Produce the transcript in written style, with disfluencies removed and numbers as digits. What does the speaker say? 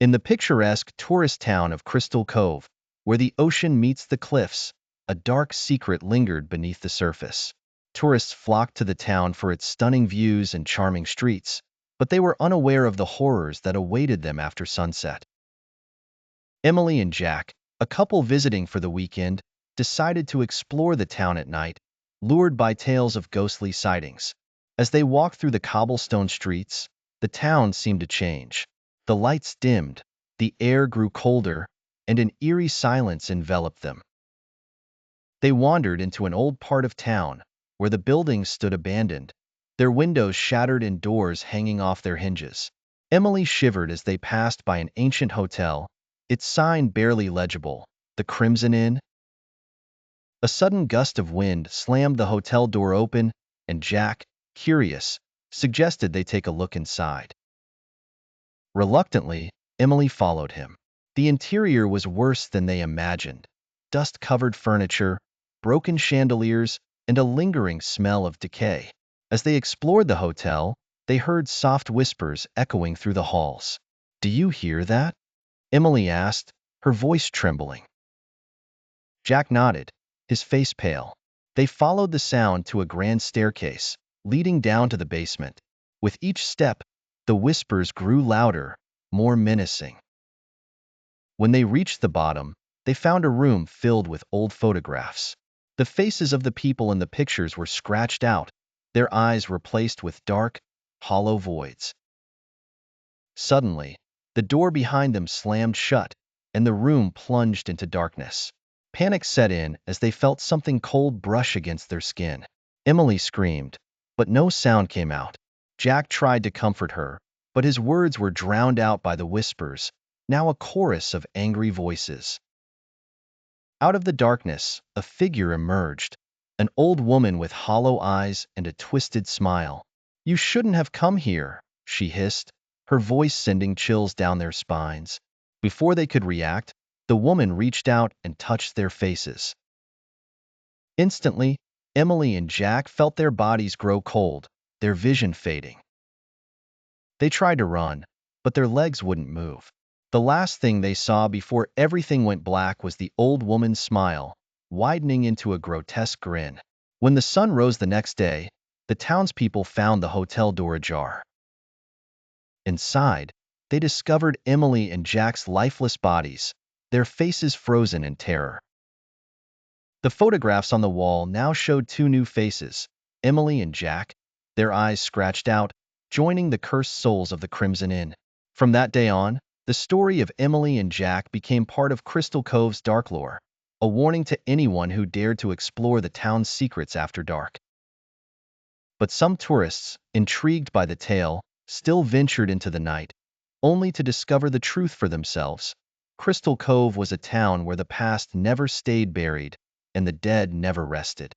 In the picturesque tourist town of Crystal Cove, where the ocean meets the cliffs, a dark secret lingered beneath the surface. Tourists flocked to the town for its stunning views and charming streets, but they were unaware of the horrors that awaited them after sunset. Emily and Jack, a couple visiting for the weekend, decided to explore the town at night, lured by tales of ghostly sightings. As they walked through the cobblestone streets, the town seemed to change. The lights dimmed, the air grew colder, and an eerie silence enveloped them. They wandered into an old part of town, where the buildings stood abandoned, their windows shattered and doors hanging off their hinges. Emily shivered as they passed by an ancient hotel, its sign barely legible, the Crimson Inn. A sudden gust of wind slammed the hotel door open, and Jack, curious, suggested they take a look inside. Reluctantly, Emily followed him. The interior was worse than they imagined. Dust-covered furniture, broken chandeliers, and a lingering smell of decay. As they explored the hotel, they heard soft whispers echoing through the halls. "Do you hear that?" Emily asked, her voice trembling. Jack nodded, his face pale. They followed the sound to a grand staircase, leading down to the basement. With each step, the whispers grew louder, more menacing. When they reached the bottom, they found a room filled with old photographs. The faces of the people in the pictures were scratched out, their eyes replaced with dark, hollow voids. Suddenly, the door behind them slammed shut, and the room plunged into darkness. Panic set in as they felt something cold brush against their skin. Emily screamed, but no sound came out. Jack tried to comfort her, but his words were drowned out by the whispers, now a chorus of angry voices. Out of the darkness, a figure emerged, an old woman with hollow eyes and a twisted smile. "You shouldn't have come here," she hissed, her voice sending chills down their spines. Before they could react, the woman reached out and touched their faces. Instantly, Emily and Jack felt their bodies grow cold, their vision fading. They tried to run, but their legs wouldn't move. The last thing they saw before everything went black was the old woman's smile, widening into a grotesque grin. When the sun rose the next day, the townspeople found the hotel door ajar. Inside, they discovered Emily and Jack's lifeless bodies, their faces frozen in terror. The photographs on the wall now showed two new faces, Emily and Jack, their eyes scratched out, joining the cursed souls of the Crimson Inn. From that day on, the story of Emily and Jack became part of Crystal Cove's dark lore, a warning to anyone who dared to explore the town's secrets after dark. But some tourists, intrigued by the tale, still ventured into the night, only to discover the truth for themselves. Crystal Cove was a town where the past never stayed buried, and the dead never rested.